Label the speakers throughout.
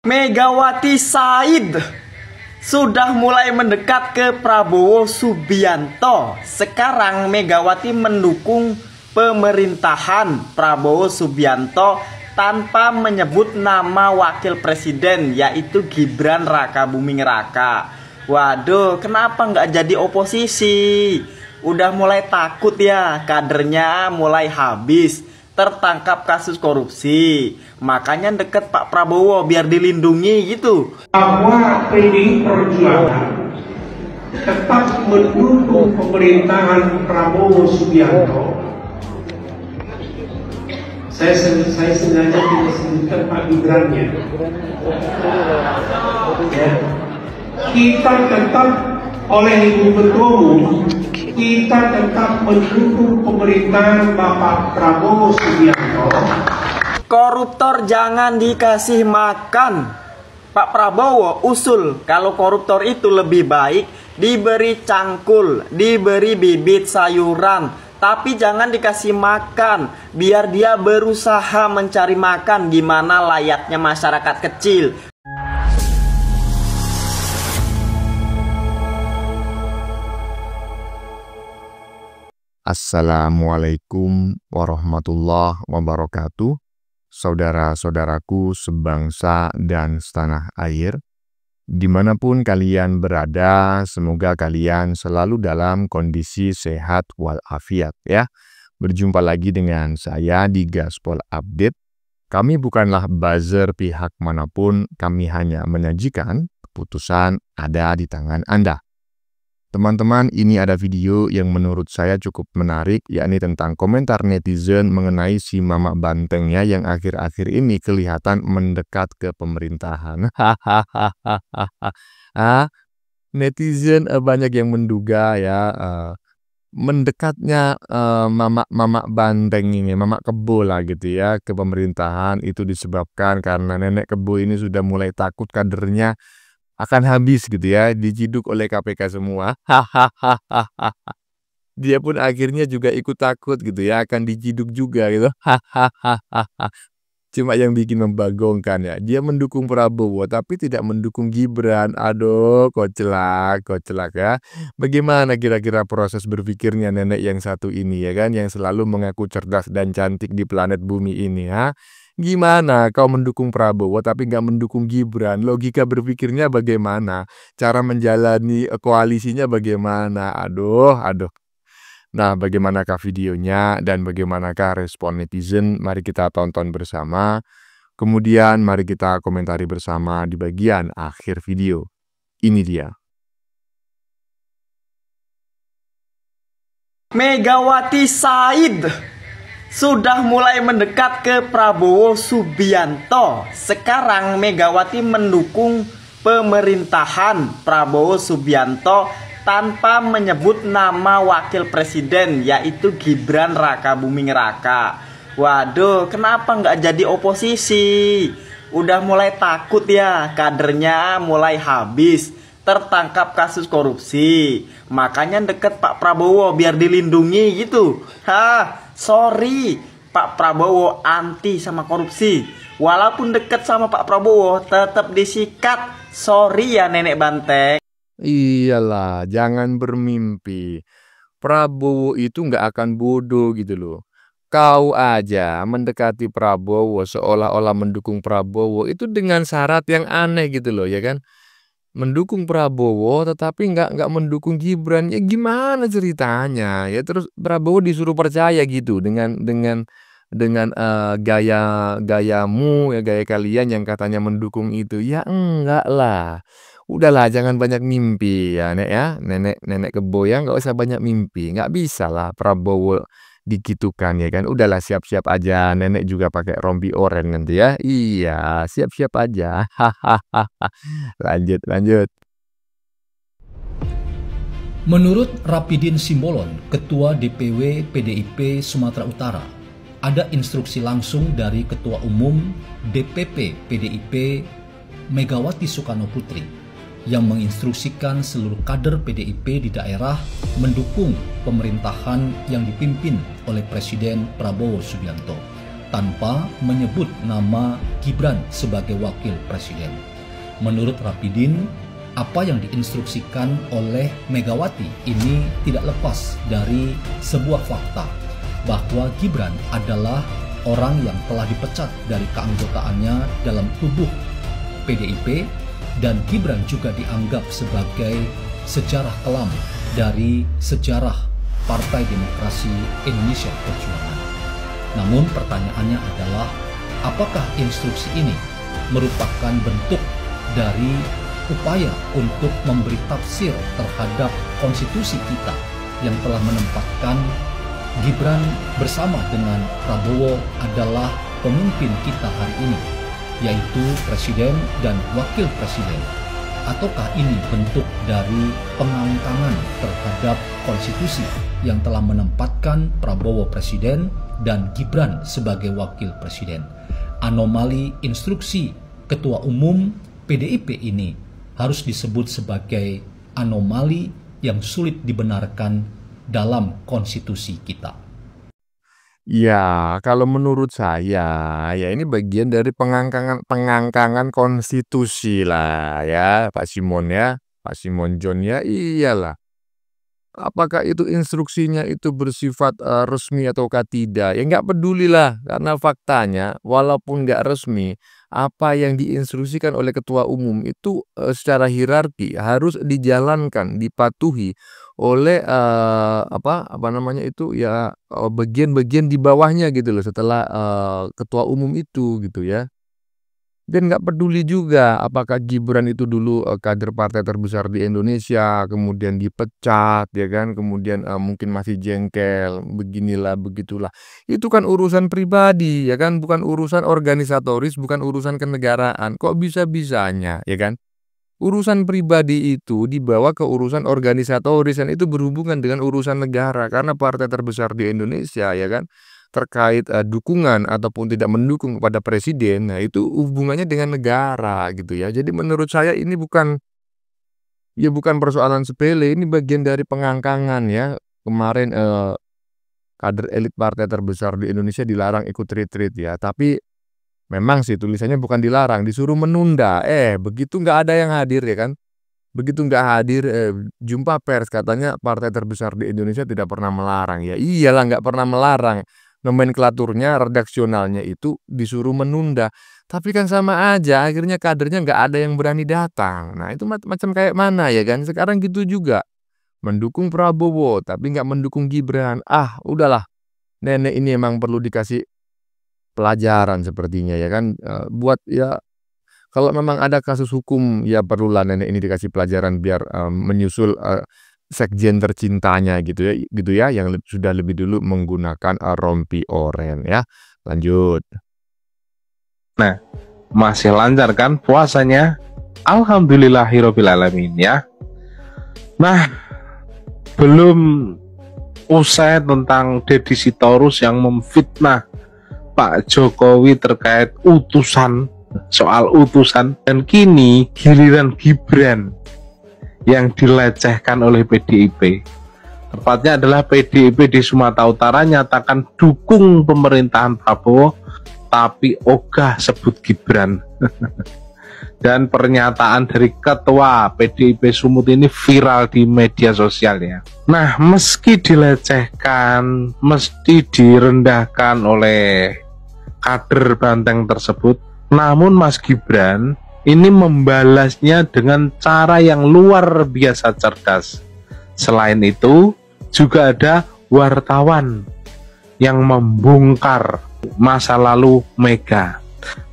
Speaker 1: Megawati Said sudah mulai mendekat ke Prabowo Subianto. Sekarang Megawati mendukung pemerintahan Prabowo Subianto tanpa menyebut nama wakil presiden, yaitu Gibran Rakabuming Raka. Waduh, kenapa nggak jadi oposisi? Udah mulai takut ya, kadernya mulai habis, tertangkap kasus korupsi. Makanya deket Pak Prabowo biar dilindungi gitu.
Speaker 2: Bahwa PDI Perjuangan tetap mendukung pemerintahan Prabowo Subianto. Saya sengaja tidak sebutkan Pak Gibrannya. Ya. Kita tetap oleh Ibu Ketua Umum, kita tetap mendukung pemerintahan Bapak Prabowo Subianto.
Speaker 1: Koruptor jangan dikasih makan. Pak Prabowo usul kalau koruptor itu lebih baik diberi cangkul, diberi bibit sayuran, tapi jangan dikasih makan, biar dia berusaha mencari makan gimana layaknya masyarakat kecil.
Speaker 3: Assalamualaikum warahmatullahi wabarakatuh. Saudara-saudaraku sebangsa dan setanah air, dimanapun kalian berada, semoga kalian selalu dalam kondisi sehat walafiat ya. Berjumpa lagi dengan saya di Gaspol Update. Kami bukanlah buzzer pihak manapun, kami hanya menyajikan keputusan ada di tangan Anda. Teman-teman, ini ada video yang menurut saya cukup menarik, yakni tentang komentar netizen mengenai si Mamak Bantengnya yang akhir-akhir ini kelihatan mendekat ke pemerintahan. Netizen banyak yang menduga ya, mendekatnya Mamak Banteng ini, Mamak Kebo lah gitu ya, ke pemerintahan itu disebabkan karena Nenek Kebo ini sudah mulai takut kadernya akan habis gitu ya, diciduk oleh KPK semua. Dia pun akhirnya juga ikut takut gitu ya, akan diciduk juga gitu. Cuma yang bikin membagongkan ya, dia mendukung Prabowo tapi tidak mendukung Gibran. Aduh, koclak ya. Bagaimana kira-kira proses berpikirnya nenek yang satu ini ya kan, yang selalu mengaku cerdas dan cantik di planet bumi ini ya. Gimana kau mendukung Prabowo tapi nggak mendukung Gibran? Logika berpikirnya bagaimana? Cara menjalani koalisinya bagaimana? Aduh. Nah, bagaimanakah videonya dan bagaimanakah respon netizen? Mari kita tonton bersama. Kemudian mari kita komentari bersama di bagian akhir video. Ini dia.
Speaker 1: Megawati Said sudah mulai mendekat ke Prabowo Subianto. Sekarang Megawati mendukung pemerintahan Prabowo Subianto tanpa menyebut nama wakil presiden, yaitu Gibran Rakabuming Raka. Waduh, kenapa nggak jadi oposisi? Udah mulai takut ya, kadernya mulai habis, tertangkap kasus korupsi. Makanya deket Pak Prabowo biar dilindungi gitu. Sorry, Pak Prabowo anti sama korupsi. Walaupun deket sama Pak Prabowo, tetap disikat. Sorry ya Nenek Banteng.
Speaker 3: Iyalah, jangan bermimpi. Prabowo itu nggak akan bodoh gitu loh. Kau aja mendekati Prabowo seolah-olah mendukung Prabowo itu dengan syarat yang aneh gitu loh ya kan. Mendukung Prabowo tetapi nggak mendukung Gibran, ya gimana ceritanya ya. Terus Prabowo disuruh percaya gitu dengan gayamu ya, gaya kalian yang katanya mendukung itu. Ya enggak lah, udahlah jangan banyak mimpi ya nenek Kebo ya, nggak usah banyak mimpi. Nggak bisa lah Prabowo digitukan ya kan. Udahlah, siap-siap aja, nenek juga pakai rompi oranye nanti ya. Iya, siap-siap aja. Lanjut.
Speaker 4: Menurut Rapidin Simbolon, Ketua DPW PDIP Sumatera Utara, ada instruksi langsung dari Ketua Umum DPP PDIP Megawati Soekarno Putri yang menginstruksikan seluruh kader PDIP di daerah mendukung pemerintahan yang dipimpin oleh Presiden Prabowo Subianto. tanpa menyebut nama Gibran sebagai wakil presiden. Menurut Rapidin, apa yang diinstruksikan oleh Megawati ini tidak lepas dari sebuah fakta bahwa Gibran adalah orang yang telah dipecat dari keanggotaannya dalam tubuh PDIP, dan Gibran juga dianggap sebagai sejarah kelam dari sejarah Partai Demokrasi Indonesia Perjuangan. Namun pertanyaannya adalah, apakah instruksi ini merupakan bentuk dari upaya untuk memberi tafsir terhadap konstitusi kita yang telah menempatkan Gibran bersama dengan Prabowo adalah pemimpin kita hari ini, yaitu presiden dan wakil presiden? Ataukah ini bentuk dari pengangkangan terhadap konstitusi yang telah menempatkan Prabowo presiden dan Gibran sebagai wakil presiden? Anomali instruksi Ketua Umum PDIP ini harus disebut sebagai anomali yang sulit dibenarkan dalam konstitusi kita.
Speaker 3: Ya, kalau menurut saya, ya ini bagian dari pengangkangan konstitusi lah ya, Pak Simon ya, Pak Simon John ya, iyalah. Apakah itu instruksinya itu bersifat resmi ataukah tidak? Ya nggak pedulilah, karena faktanya walaupun nggak resmi, apa yang diinstruksikan oleh Ketua Umum itu secara hierarki harus dijalankan, dipatuhi oleh apa namanya itu ya, bagian-bagian di bawahnya gitu loh setelah Ketua Umum itu gitu ya. Dan nggak peduli juga apakah Gibran itu dulu kader partai terbesar di Indonesia, kemudian dipecat, ya kan, kemudian mungkin masih jengkel, beginilah, begitulah. Itu kan urusan pribadi, ya kan, bukan urusan organisatoris, bukan urusan kenegaraan. Kok bisa-bisanya, ya kan? Urusan pribadi itu dibawa ke urusan organisatoris, dan itu berhubungan dengan urusan negara, karena partai terbesar di Indonesia, ya kan, terkait dukungan ataupun tidak mendukung kepada presiden, nah itu hubungannya dengan negara gitu ya. Jadi menurut saya ini bukan persoalan sepele, ini bagian dari pengangkangan ya. Kemarin kader elit partai terbesar di Indonesia dilarang ikut retreat ya, tapi memang sih tulisannya bukan dilarang, disuruh menunda. Begitu nggak ada yang hadir ya kan, begitu nggak hadir jumpa pers, katanya partai terbesar di Indonesia tidak pernah melarang. Ya iyalah, nggak pernah melarang. Nomenklaturnya, redaksionalnya itu disuruh menunda. Tapi kan sama aja, akhirnya kadernya nggak ada yang berani datang. Nah itu macam kayak mana ya kan? Sekarang gitu juga. Mendukung Prabowo, tapi nggak mendukung Gibran. Udahlah. Nenek ini emang perlu dikasih pelajaran sepertinya ya kan. Buat ya, kalau memang ada kasus hukum, ya perlulah nenek ini dikasih pelajaran biar menyusul sekjen tercintanya gitu ya, yang sudah lebih dulu menggunakan rompi oren ya. Lanjut.
Speaker 5: Nah, masih lancar kan puasanya? Alhamdulillahirobbilalamin ya. Nah, belum usai tentang Deddy Sitorus yang memfitnah Pak Jokowi terkait soal utusan, dan kini giliran Gibran yang dilecehkan oleh PDIP. Tepatnya adalah PDIP di Sumatera Utara nyatakan dukung pemerintahan Prabowo, tapi ogah sebut Gibran. Dan pernyataan dari Ketua PDIP Sumut ini viral di media sosial ya. Nah, meski dilecehkan, meski direndahkan oleh kader banteng tersebut, namun Mas Gibran ini membalasnya dengan cara yang luar biasa cerdas. Selain itu, juga ada wartawan yang membongkar masa lalu Mega.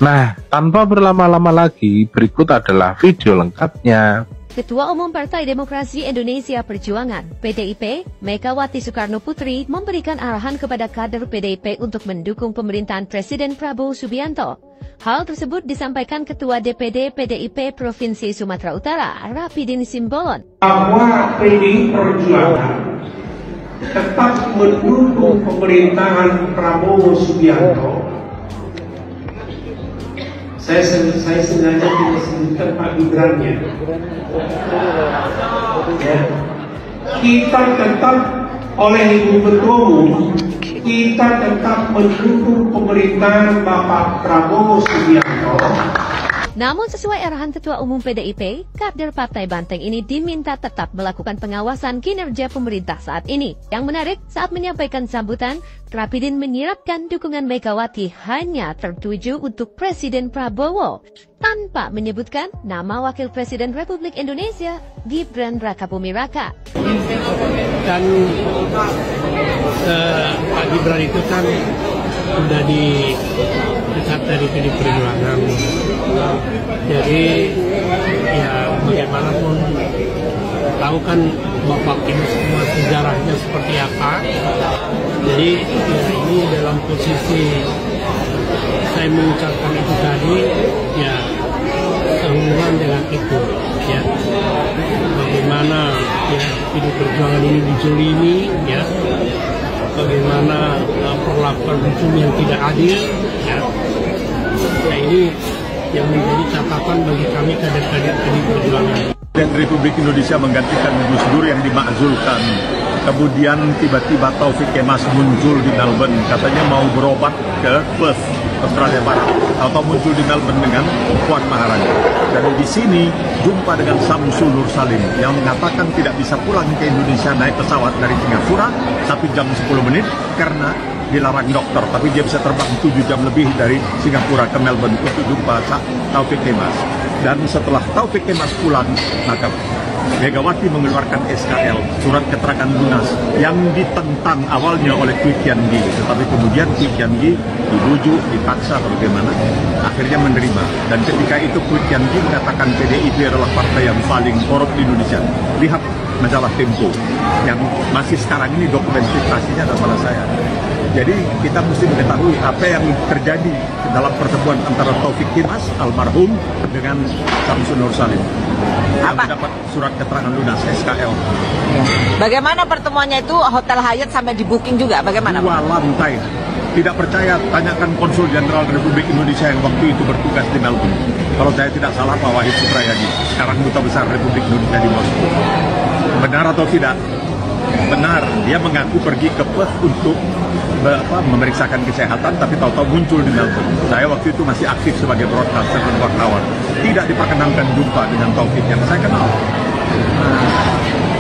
Speaker 5: Nah, tanpa berlama-lama lagi, berikut adalah video lengkapnya.
Speaker 6: Ketua Umum Partai Demokrasi Indonesia Perjuangan (PDIP), Megawati Soekarnoputri memberikan arahan kepada kader PDIP untuk mendukung pemerintahan Presiden Prabowo Subianto. Hal tersebut disampaikan Ketua DPD PDIP Provinsi Sumatera Utara, Rapidin Simbolon.
Speaker 2: Bahwa PDI Perjuangan tetap mendukung pemerintahan Prabowo Subianto. Saya sengaja tidak sebutkan Pak Gibran-nya. Ya. Kita tetap oleh Ibu Ketua Umum, kita tetap mendukung pemerintahan Bapak Prabowo Subianto.
Speaker 6: Namun sesuai arahan Ketua Umum PDIP, kader Partai Banteng ini diminta tetap melakukan pengawasan kinerja pemerintah saat ini. Yang menarik, saat menyampaikan sambutan, Rapidin menyiratkan dukungan Megawati hanya tertuju untuk Presiden Prabowo, tanpa menyebutkan nama Wakil Presiden Republik Indonesia, Gibran Rakabuming Raka.
Speaker 7: Dan Pak Gibran itu kan sudah dipecat dari PD Perjuangan. Jadi ya bagaimanapun tahu kan Bapak ini semua sejarahnya seperti apa. Jadi ya ini dalam posisi saya mengucapkan itu tadi ya sehubungan dengan itu ya. Bagaimana ya PD Perjuangan ini dijolimi ya. Bagaimana perlakuan hukum yang tidak adil ya. Nah ini yang menjadi catatan bagi kami kader-kader PD Perjuangan.
Speaker 8: Presiden Republik Indonesia menggantikan Gus Dur yang dimakzulkan. Kemudian tiba-tiba Taufik Kemas muncul di Melbourne, katanya mau berobat ke Perth, Australia Barat, atau muncul di Melbourne dengan Puan Maharani. Dan di sini jumpa dengan Samsul Nur Salim yang mengatakan tidak bisa pulang ke Indonesia naik pesawat dari Singapura 1 jam 10 menit karena dilarang dokter, tapi dia bisa terbang 7 jam lebih dari Singapura ke Melbourne untuk jumpa Taufik Kemas. Dan setelah Taufik Kemas pulang, maka Megawati mengeluarkan SKL, surat keterangan lunas, yang ditentang awalnya oleh Kwi Kian Gi, tetapi kemudian Kwi Kian Gi dibujuk, dipaksa atau bagaimana, akhirnya menerima. Dan ketika itu Kwi Kian Gi mengatakan PDIP adalah partai yang paling korup di Indonesia. Lihat majalah Tempo, yang masih sekarang ini dokumentasinya ada pada saya. Jadi kita mesti mengetahui apa yang terjadi dalam pertemuan antara Taufik Kemas almarhum dengan Samsul Nur Salim yang mendapat surat keterangan lunas SKL.
Speaker 9: Bagaimana pertemuannya itu? Hotel Hyatt sampai di booking juga? Bagaimana?
Speaker 8: 2 lantai. Tidak percaya, tanyakan Konsul Jenderal Republik Indonesia yang waktu itu bertugas di Melbourne. Kalau saya tidak salah, Pak Wahid Suprayadi, sekarang Duta Besar Republik Indonesia di Moskow. Benar atau tidak? Benar, dia mengaku pergi ke Perth untuk memeriksakan kesehatan, tapi tahu-tahu muncul di Melbourne. Saya waktu itu masih aktif sebagai broadcaster dan wartawan. Tidak diperkenankan jumpa dengan Taufik yang saya kenal.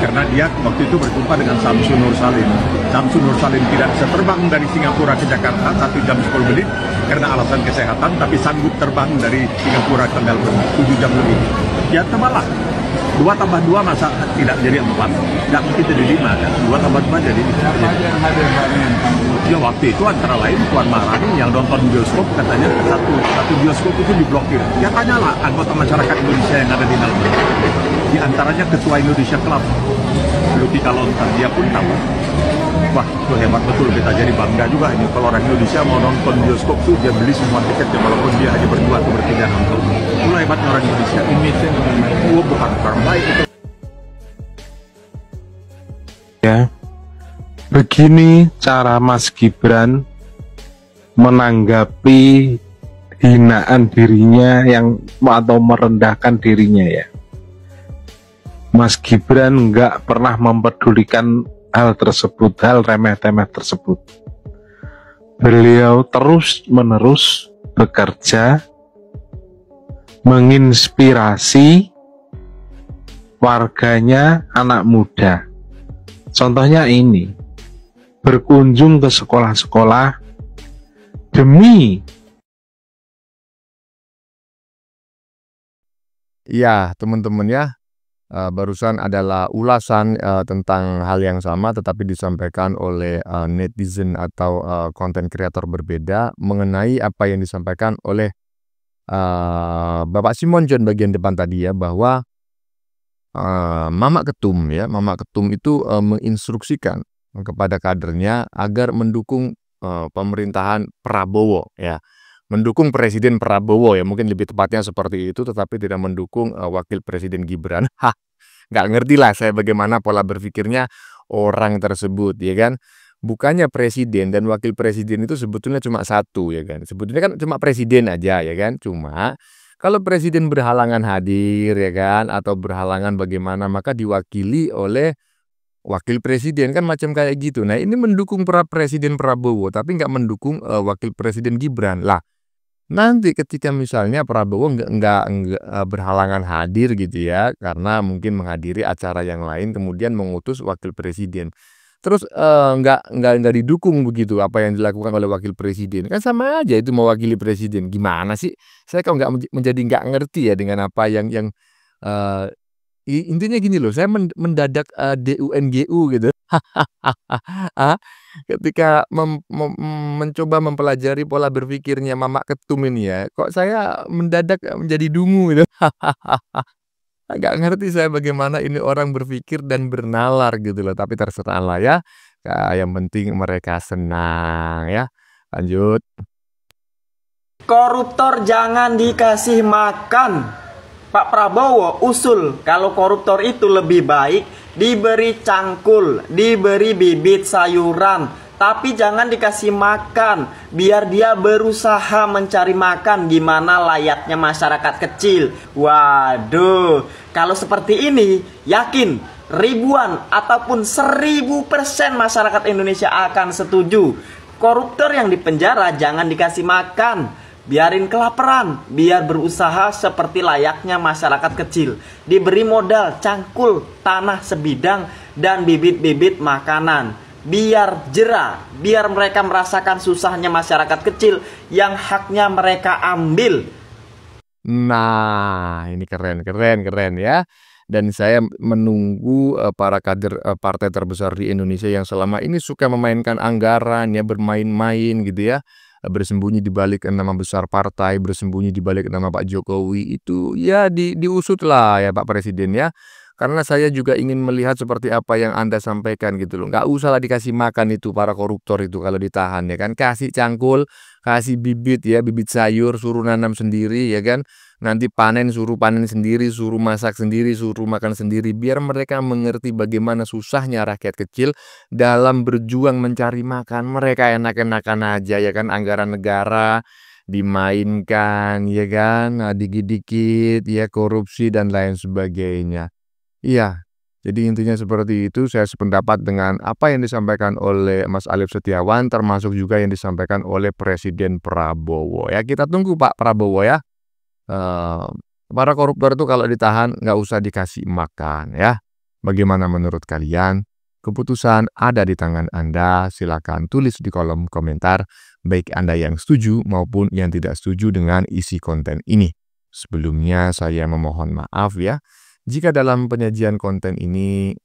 Speaker 8: Karena dia waktu itu berjumpa dengan Samsul Nur Salim. Samsul Nur Salim tidak bisa terbang dari Singapura ke Jakarta 1 jam 10 menit karena alasan kesehatan, tapi sanggup terbang dari Singapura ke Melbourne 7 jam lebih. Ya tebalah. 2 tambah 2 masa tidak jadi 4? Tidak mungkin jadi 5 kan? 2 tambah 2 jadi 5. Ya waktu itu antara lain Puan Maharani yang nonton bioskop katanya satu bioskop itu diblokir. Ya tanyalah anggota masyarakat Indonesia yang ada di Melbourne. Di antaranya Ketua Indonesia Club, Lutika Lontar, dia pun tahu. Wah, itu hebat betul, kita jadi bangga juga ini. Kalau orang Indonesia mau nonton bioskop tuh dia beli semua tiketnya walaupun dia hanya berdua atau bertiga nonton. Itulah hebatnya orang Indonesia. Image-nya bukan orang baik itu.
Speaker 5: Ya, begini cara Mas Gibran menanggapi hinaan dirinya yang atau merendahkan dirinya ya. Mas Gibran nggak pernah mempedulikan hal tersebut, hal remeh-temeh tersebut. Beliau terus-menerus bekerja menginspirasi warganya, anak muda. Contohnya ini, berkunjung ke sekolah-sekolah demi.
Speaker 3: Ya, teman-teman ya, barusan adalah ulasan tentang hal yang sama tetapi disampaikan oleh netizen atau konten kreator berbeda mengenai apa yang disampaikan oleh Bapak Simon John bagian depan tadi ya, bahwa Mama Ketum itu menginstruksikan kepada kadernya agar mendukung pemerintahan Prabowo ya. Mendukung Presiden Prabowo ya, mungkin lebih tepatnya seperti itu, tetapi tidak mendukung Wakil Presiden Gibran. Nggak ngerti lah saya bagaimana pola berpikirnya orang tersebut ya kan. Bukannya presiden dan wakil presiden itu sebetulnya cuma satu ya kan. Sebetulnya kan cuma presiden aja ya kan. Cuma kalau presiden berhalangan hadir ya kan, atau berhalangan bagaimana, maka diwakili oleh wakil presiden kan macam kayak gitu. Nah ini mendukung Presiden Prabowo tapi nggak mendukung wakil presiden Gibran. Lah nanti ketika misalnya Prabowo nggak berhalangan hadir gitu ya karena mungkin menghadiri acara yang lain kemudian mengutus wakil presiden. Terus nggak didukung begitu apa yang dilakukan oleh wakil presiden. Kan sama aja itu mewakili presiden. Gimana sih? Saya kok menjadi nggak ngerti ya dengan apa yang eh, intinya gini loh, saya mendadak DUNGU gitu. Ah, ketika mencoba mempelajari pola berpikirnya Mamak Ketum ini ya, kok saya mendadak menjadi dungu gitu. Nggak ngerti saya bagaimana ini orang berpikir dan bernalar gitu loh. Tapi terserah lah ya. Yang penting mereka senang ya. Lanjut.
Speaker 1: Koruptor jangan dikasih makan. Pak Prabowo usul kalau koruptor itu lebih baik diberi cangkul, diberi bibit sayuran, tapi jangan dikasih makan, biar dia berusaha mencari makan gimana layaknya masyarakat kecil. Waduh, kalau seperti ini yakin ribuan ataupun 1000% masyarakat Indonesia akan setuju. Koruptor yang dipenjara jangan dikasih makan, biarin kelaparan, biar berusaha seperti layaknya masyarakat kecil. Diberi modal, cangkul, tanah sebidang, dan bibit-bibit makanan. Biar jera, biar mereka merasakan susahnya masyarakat kecil yang haknya mereka ambil.
Speaker 3: Nah, ini keren ya. Dan saya menunggu para kader partai terbesar di Indonesia yang selama ini suka memainkan anggaran ya, bermain-main gitu ya. Bersembunyi di balik nama besar partai, bersembunyi di balik nama Pak Jokowi itu ya diusut lah ya Pak Presiden ya. Karena saya juga ingin melihat seperti apa yang Anda sampaikan gitu loh. Nggak usah lah dikasih makan itu para koruptor itu kalau ditahan ya kan. Kasih cangkul, kasih bibit ya, bibit sayur, suruh nanam sendiri ya kan. Nanti suruh panen sendiri, suruh masak sendiri, suruh makan sendiri. Biar mereka mengerti bagaimana susahnya rakyat kecil dalam berjuang mencari makan. Mereka enak-enakan aja ya kan, anggaran negara dimainkan ya kan, dikit-dikit ya, korupsi dan lain sebagainya. Iya, jadi intinya seperti itu. Saya sependapat dengan apa yang disampaikan oleh Mas Alif Setiawan, termasuk juga yang disampaikan oleh Presiden Prabowo. Ya kita tunggu Pak Prabowo ya. Para koruptor itu kalau ditahan nggak usah dikasih makan ya. Bagaimana menurut kalian? Keputusan ada di tangan Anda. Silakan tulis di kolom komentar baik Anda yang setuju maupun yang tidak setuju dengan isi konten ini. Sebelumnya saya memohon maaf ya jika dalam penyajian konten ini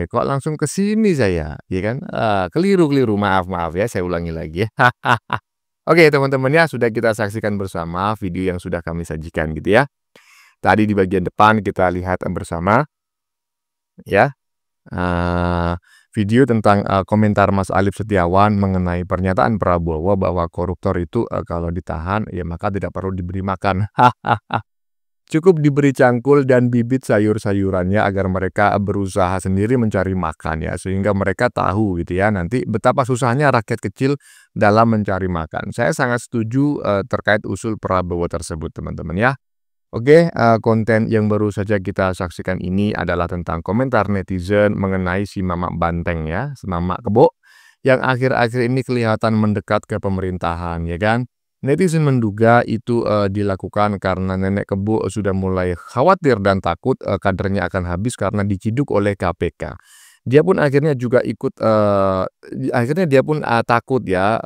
Speaker 3: kok langsung ke sini saya ya kan, keliru maaf ya, saya ulangi lagi ya. Oke teman-teman ya, sudah kita saksikan bersama video yang sudah kami sajikan gitu ya. Tadi di bagian depan kita lihat bersama ya video tentang komentar Mas Alif Setiawan mengenai pernyataan Prabowo bahwa koruptor itu kalau ditahan ya maka tidak perlu diberi makan. Cukup diberi cangkul dan bibit sayur-sayurannya agar mereka berusaha sendiri mencari makan ya. Sehingga mereka tahu gitu ya nanti betapa susahnya rakyat kecil dalam mencari makan. Saya sangat setuju terkait usul Prabowo tersebut teman-teman ya. Oke, konten yang baru saja kita saksikan ini adalah tentang komentar netizen mengenai si Mamak Banteng ya. Si Mamak Kebo yang akhir-akhir ini kelihatan mendekat ke pemerintahan ya kan. Netizen menduga itu dilakukan karena Nenek Kebo sudah mulai khawatir dan takut kadernya akan habis karena diciduk oleh KPK. Dia pun akhirnya juga ikut, akhirnya dia pun takut ya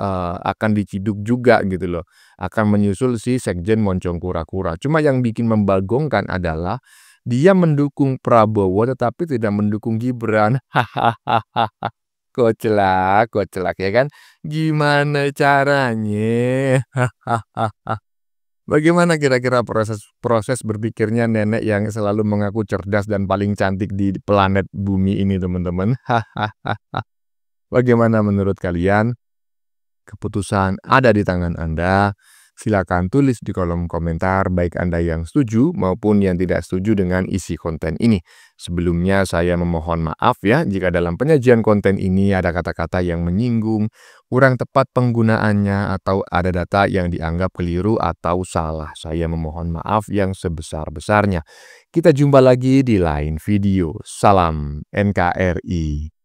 Speaker 3: akan diciduk juga gitu loh. Akan menyusul si Sekjen Moncong Kura-Kura. Cuma yang bikin membagongkan adalah dia mendukung Prabowo tetapi tidak mendukung Gibran. Koclak ya kan? Gimana caranya? Bagaimana kira-kira proses berpikirnya nenek yang selalu mengaku cerdas dan paling cantik di planet bumi ini teman-teman? Bagaimana menurut kalian? Keputusan ada di tangan Anda. Silakan tulis di kolom komentar baik Anda yang setuju maupun yang tidak setuju dengan isi konten ini. Sebelumnya saya memohon maaf ya jika dalam penyajian konten ini ada kata-kata yang menyinggung, kurang tepat penggunaannya, atau ada data yang dianggap keliru atau salah. Saya memohon maaf yang sebesar-besarnya. Kita jumpa lagi di lain video. Salam NKRI.